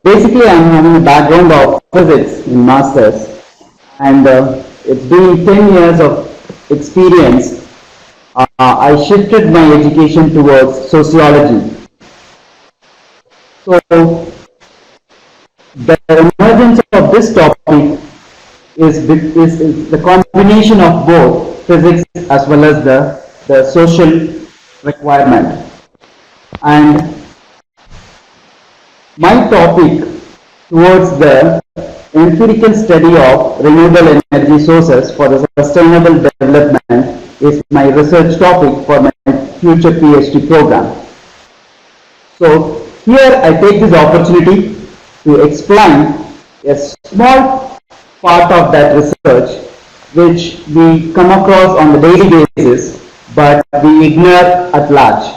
Basically, I'm having a background of physics in masters, and it's been 10 years of experience. I shifted my education towards sociology. So, the emergence of this topic is the combination of both physics as well as the social requirement. And my topic towards the empirical study of renewable energy sources for the sustainable development is my research topic for my future PhD program. So here I take this opportunity to explain a small part of that research which we come across on the daily basis but we ignore at large.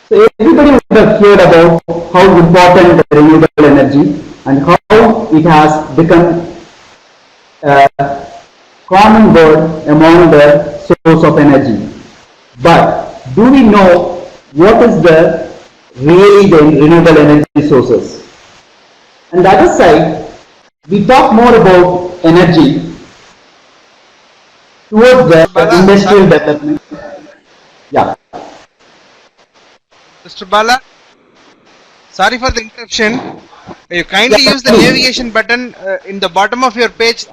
So everybody would have heard about how important the renewable energy and how it has become a common word among the source of energy. But do we know what is really the renewable energy sources? On the other side, we talk more about energy towards the industrial development. Yeah. Mr. Bala, sorry for the interruption. You kindly use the navigation button in the bottom of your page.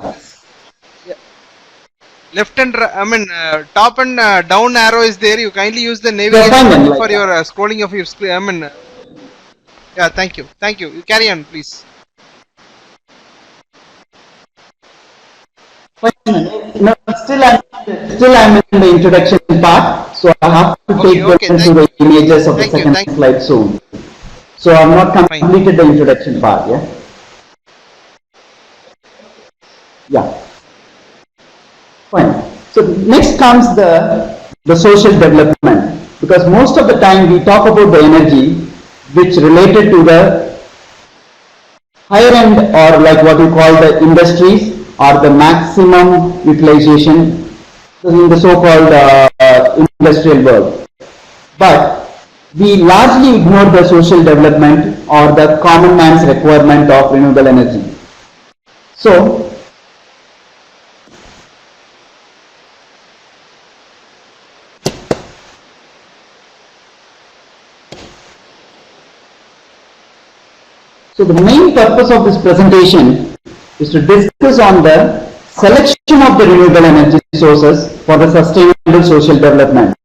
Left and top and down arrow is there. You kindly use the navigation button for your scrolling of your screen. Yeah, thank you. Thank you. You carry on, please. No, still I'm in the introduction part, so I have to take them to the images of the second slide soon. So I'm not completed the introduction part, yeah? Yeah. Fine. So next comes the social development, because most of the time we talk about the energy which related to the higher end, or like what we call the industries, or the maximum utilization in the so-called industrial world. But we largely ignore the social development or the common man's requirement of renewable energy. So the main purpose of this presentation is to discuss on the selection of the renewable energy sources for the sustainable social development.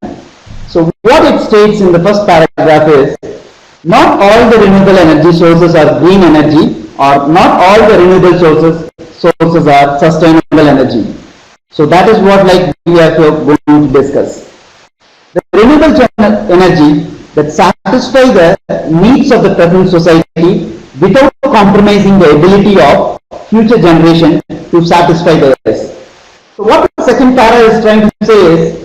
So what it states in the first paragraph is, not all the renewable energy sources are green energy, or not all the renewable sources are sustainable energy. So that is what we are going to discuss. The renewable energy that satisfy the needs of the present society without compromising the ability of future generation to satisfy theirs. So what the second para is trying to say is,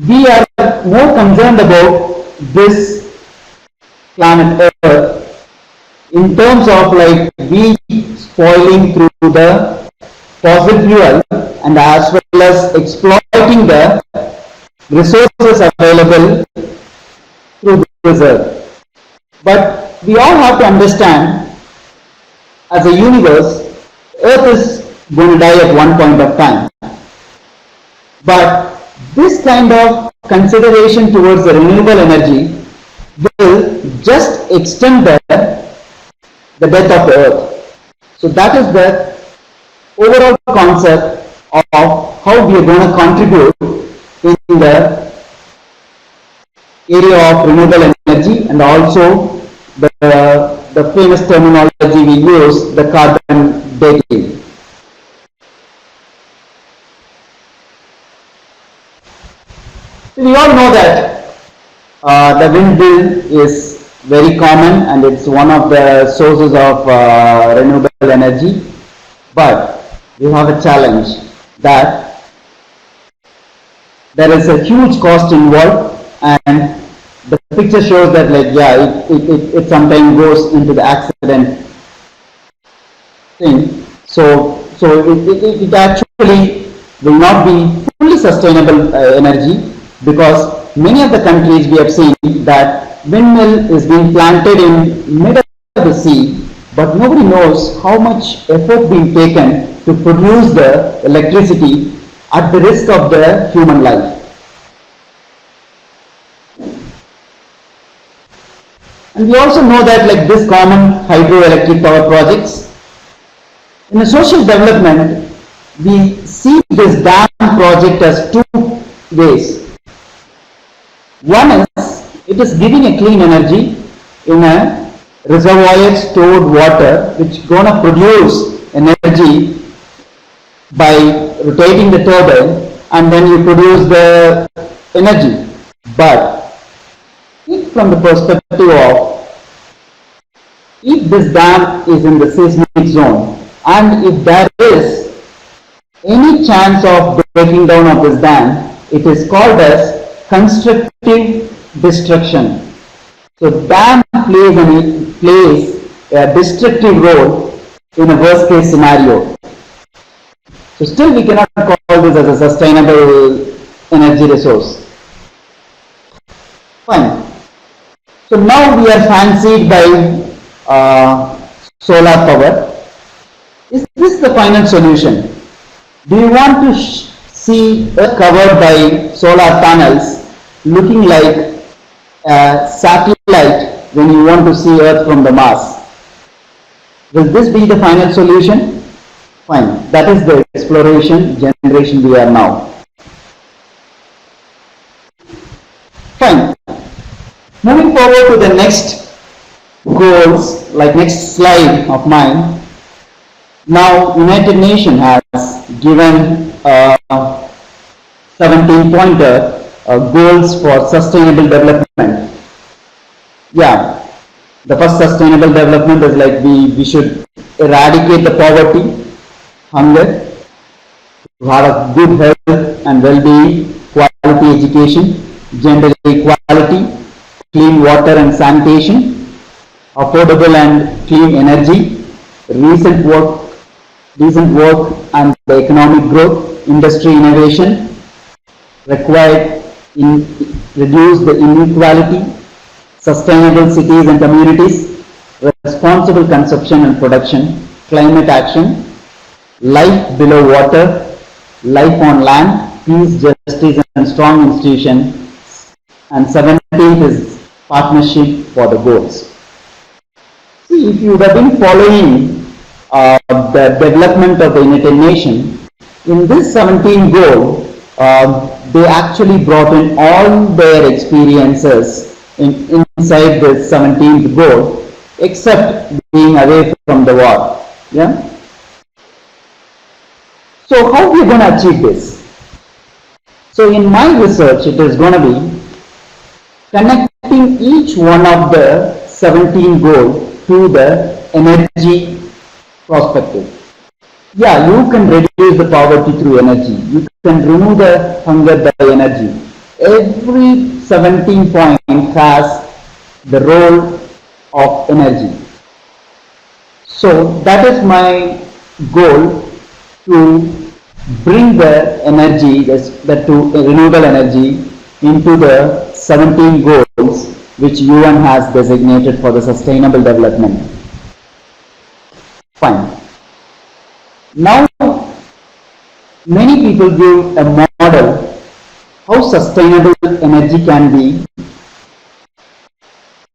we are more concerned about this planet Earth in terms of we spoiling through the fossil fuel and as well as exploiting the resources available through this earth. But we all have to understand, as a universe, Earth is going to die at one point of time. But this kind of consideration towards the renewable energy will just extend the death of the Earth. So that is the overall concept of how we are going to contribute in the area of renewable energy, and also the famous terminology we use, the carbon dating. So we all know that the windmill is very common and it's one of the sources of renewable energy, but we have a challenge that there is a huge cost involved, and the picture shows that it sometimes goes into the accident thing. So it actually will not be fully sustainable energy, because many of the countries we have seen that windmill is being planted in mid of the sea, but nobody knows how much effort being taken to produce the electricity at the risk of the human life. And we also know that like this common hydroelectric power projects, in a social development, we see this dam project as two ways. One is, it is giving a clean energy in a reservoir stored water which gonna produce energy by rotating the turbine, and then you produce the energy. But if from the perspective of, if this dam is in the seismic zone and if there is any chance of breaking down of this dam, it is called as constructive destruction. So dam plays a destructive role in a worst case scenario. So still we cannot call this as a sustainable energy resource. Fine. So now we are fancied by solar power. Is this the final solution? Do you want to see Earth covered by solar panels looking like a satellite when you want to see Earth from the Mars? Will this be the final solution? Fine. That is the exploration generation we are now. Fine. Moving forward to the next goals, like next slide of mine. Now, United Nations has given 17-pointer goals for sustainable development. Yeah, the first sustainable development is like we should eradicate the poverty, hunger, have a good health and well-being, quality education, gender equality, clean water and sanitation, affordable and clean energy, recent work and the economic growth, industry innovation, required in reduce the inequality, sustainable cities and communities, responsible consumption and production, climate action, life below water, life on land, peace, justice and strong institution, and 17th is partnership for the goals. See, if you would have been following the development of the United Nations, in this 17th goal, they actually brought in all their experiences inside the 17th goal, except being away from the war. Yeah. So how are we going to achieve this? So in my research, it is going to be connecting each one of the 17 goals to the energy perspective. Yeah, you can reduce the poverty through energy. You can remove the hunger by energy. Every 17 point has the role of energy. So that is my goal, to bring the energy, that to renewable energy, into the 17 goals which UN has designated for the sustainable development. Fine. Now, many people give a model how sustainable energy can be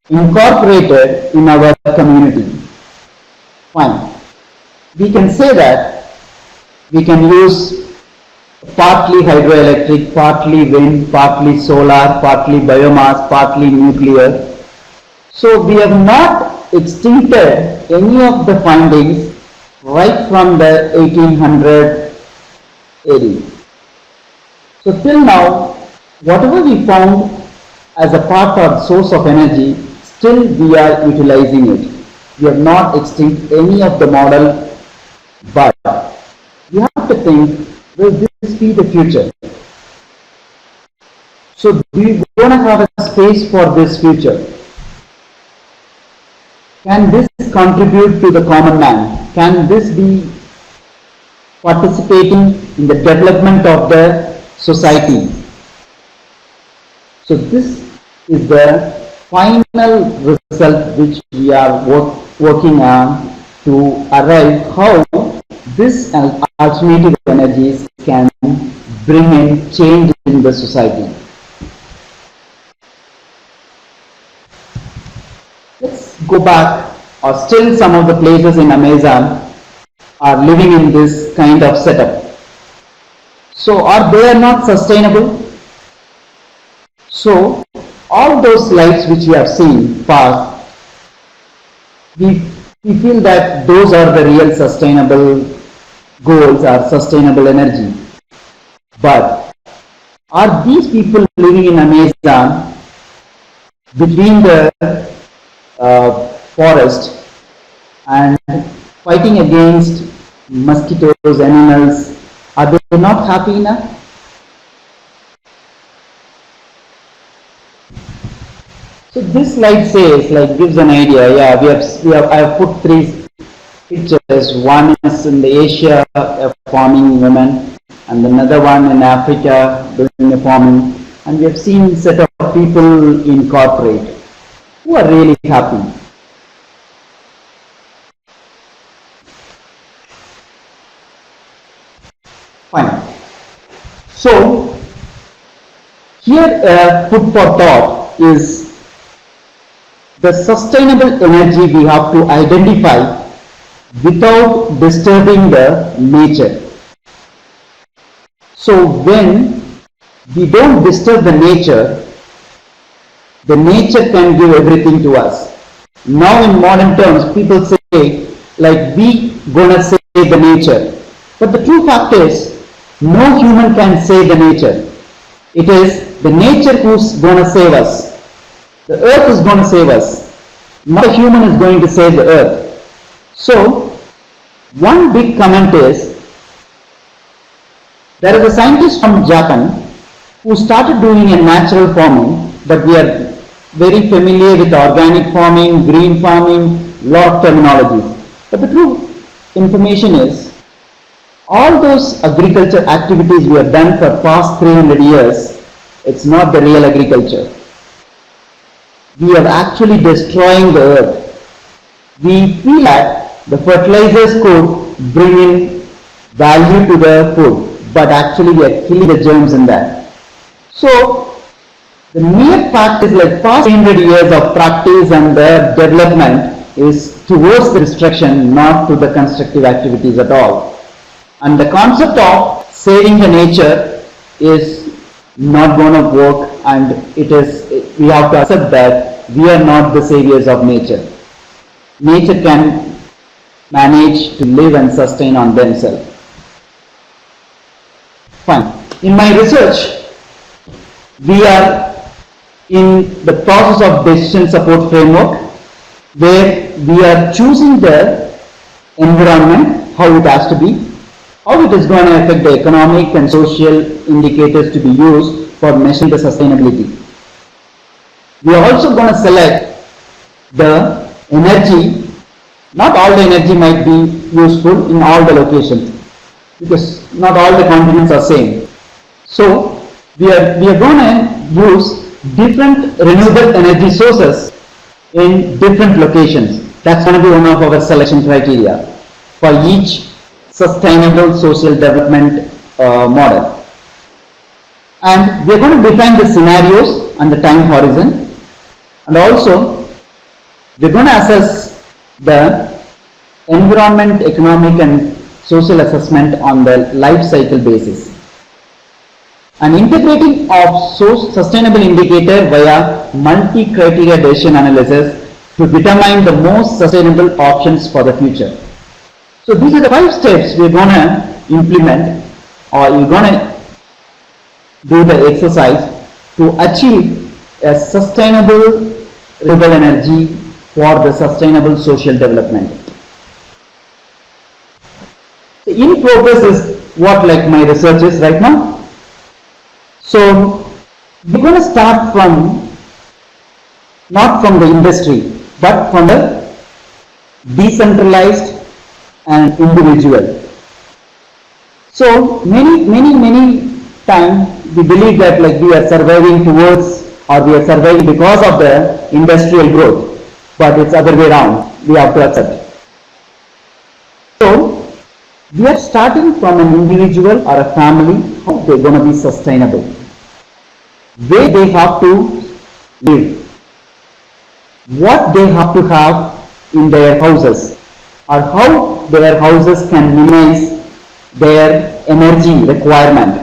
incorporated in our community. Fine. We can say that we can use partly hydroelectric, partly wind, partly solar, partly biomass, partly nuclear. So we have not extincted any of the findings right from the 1800 AD. So till now, whatever we found as a part of source of energy, still we are utilizing it. We have not extinct any of the model, but we have to think, will this be the future? So we want to have a space for this future. Can this contribute to the common man? Can this be participating in the development of the society? So this is the final result which we are working on to arrive how this alternative energies can bring in change in the society. Let's go back, or still some of the places in Amazon are living in this kind of setup. So are they not sustainable? So all those slides which we have seen past, we feel that those are the real sustainable goals or sustainable energy. But are these people living in Amazon between the forest and fighting against mosquitoes, animals, are they not happy enough? So this slide says, like, gives an idea. Yeah, I have put three pictures. One is in the Asia, a farming woman, and another one in Africa doing a farming. And we have seen a set of people in corporate who are really happy. Fine. So here, food for thought is the sustainable energy we have to identify without disturbing the nature. So when we don't disturb the nature can give everything to us. Now in modern terms, people say, like, we gonna save the nature. But the true fact is, no human can save the nature. It is the nature who's gonna save us. The earth is going to save us. Not a human is going to save the earth. So, one big comment is, there is a scientist from Japan who started doing a natural farming, but we are very familiar with organic farming, green farming, lot of terminology. But the true information is, all those agriculture activities we have done for past 300 years, it's not the real agriculture. We are actually destroying the earth. We feel that the fertilizers could bring in value to the food, but actually we are killing the germs in that. So the mere fact is, like, past 100 years of practice and the development is towards the destruction, not to the constructive activities at all. And the concept of saving the nature is not going to work, and we have to accept that we are not the saviors of nature. Nature can manage to live and sustain on themselves. Fine. In my research, we are in the process of decision support framework, where we are choosing the environment, how it has to be, how it is going to affect the economic and social indicators to be used for measuring the sustainability. We are also going to select the energy. Not all the energy might be useful in all the locations, because not all the continents are same. So we are going to use different renewable energy sources in different locations. That's going to be one of our selection criteria for each sustainable social development model. And we are going to define the scenarios and the time horizon, and also we are going to assess the environment, economic and social assessment on the life cycle basis, and integrating of sustainable indicator via multi-criteria decision analysis to determine the most sustainable options for the future. So these are the 5 steps we are going to implement, or you are going to do the exercise to achieve a sustainable renewable energy for the sustainable social development. In progress is what, like, my research is right now. So we're going to start from, not from the industry, but from the decentralized and individual. So many times we believe that, like, we are surviving towards or we are surviving because of the industrial growth, but it's other way around. We have to accept. So we are starting from an individual or a family, how they're going to be sustainable, where they have to live, what they have to have in their houses, or how their houses can minimize their energy requirement.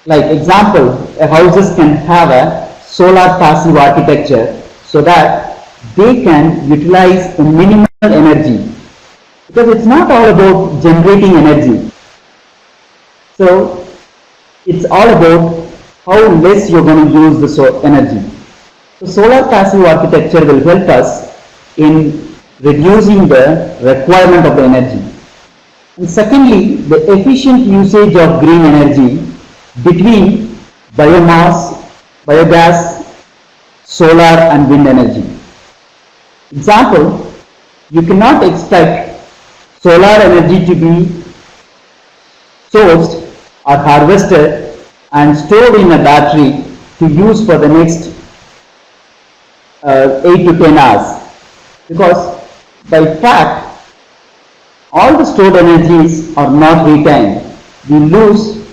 Like example, a houses can have a solar passive architecture so that they can utilize the minimal energy, because it's not all about generating energy. So it's all about how less you're going to use the energy. So solar passive architecture will help us in reducing the requirement of the energy. And secondly, the efficient usage of green energy between biomass, biogas, solar and wind energy. Example, you cannot expect solar energy to be sourced or harvested and stored in a battery to use for the next 8 to 10 hours, because by fact all the stored energies are not retained. We lose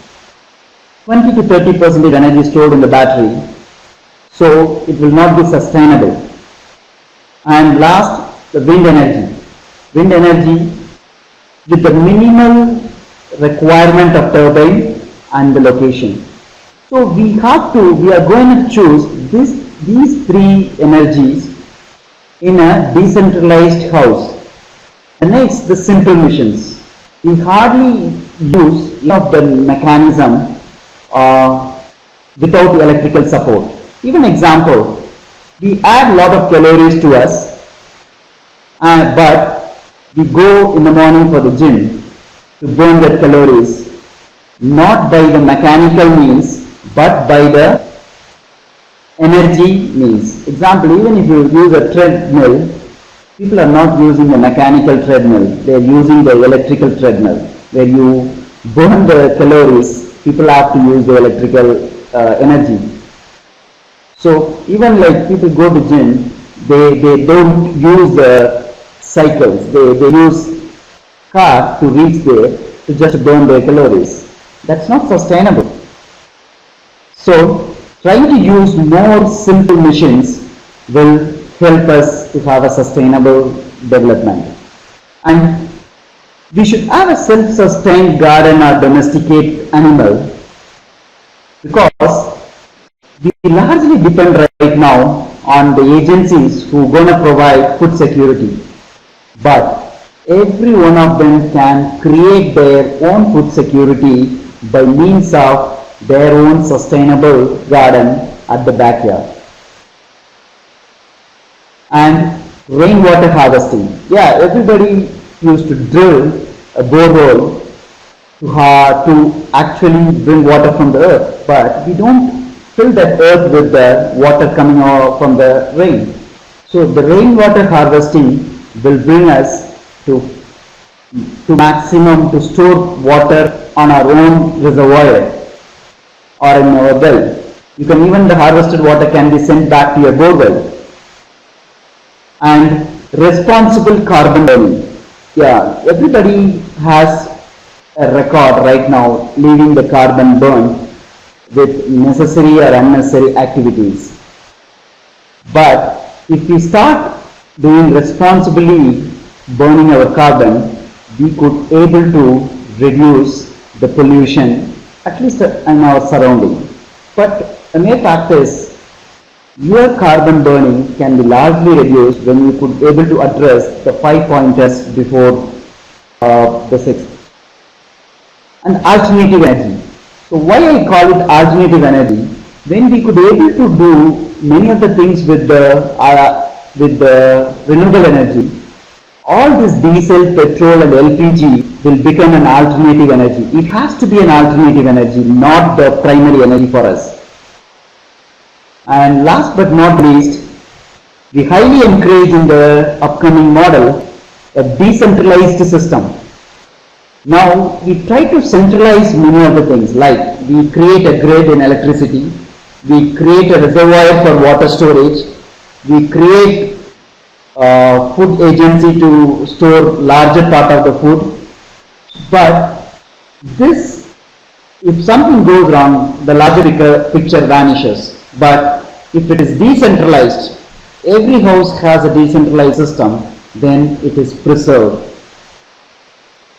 20 to 30% energy stored in the battery, so it will not be sustainable. And last, the wind energy. Wind energy with the minimal requirement of turbine and the location. So we are going to choose these three energies in a decentralized house. And next, the simple missions. We hardly use the mechanism without electrical support. Even example, we add lot of calories to us, but we go in the morning for the gym to burn that calories, not by the mechanical means, but by the energy means. Example, even if you use a treadmill, people are not using the mechanical treadmill, they are using the electrical treadmill, where you burn the calories, people have to use the electrical energy. So even like people go to gym, they don't use the cycles, they use car to reach there to just burn their calories. That's not sustainable. So trying to use more simple machines will help us to have a sustainable development. And we should have a self-sustained garden or domesticate animal, because we largely depend right now on the agencies who are going to provide food security. But every one of them can create their own food security by means of their own sustainable garden at the backyard. And rainwater harvesting. Yeah, everybody used to drill a borehole to actually bring water from the earth, but we don't fill that earth with the water coming out from the rain. So the rainwater harvesting will bring us to maximum to store water on our own reservoir or in our well. You can even the harvested water can be sent back to your borewell. And responsible carbon burning. Yeah, everybody has a record right now leaving the carbon burn with necessary or unnecessary activities. But if we start doing responsibly burning our carbon, we could able to reduce the pollution at least in our surrounding. But the main fact is, your carbon burning can be largely reduced when you could able to address the 5 pointers before the 6th. And alternative energy. So why I call it alternative energy? When we could able to do many of the things with the renewable energy, all this diesel, petrol and LPG will become an alternative energy. It has to be an alternative energy, not the primary energy for us. And last but not least, we highly encourage in the upcoming model a decentralized system. Now we try to centralize many of the things, like we create a grid in electricity, we create a reservoir for water storage, we create food agency to store larger part of the food. But this, if something goes wrong, the larger picture vanishes. But if it is decentralized, every house has a decentralized system, then it is preserved.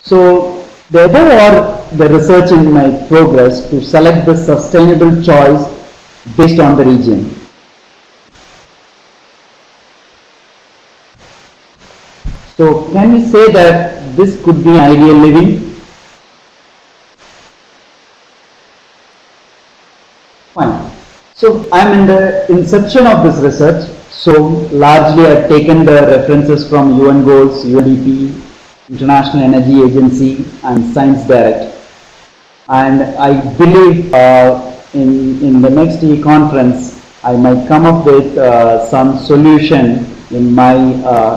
So the above are the research in my progress to select the sustainable choice based on the region. So can we say that this could be ideal living? Fine. So I am in the inception of this research. So largely I have taken the references from UN Goals, UNDP, International Energy Agency and Science Direct. And I believe in the next e-conference I might come up with some solution in my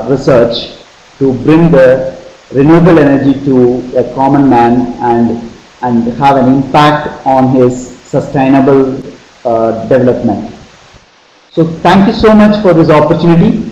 research to bring the renewable energy to a common man and have an impact on his sustainable development. So thank you so much for this opportunity.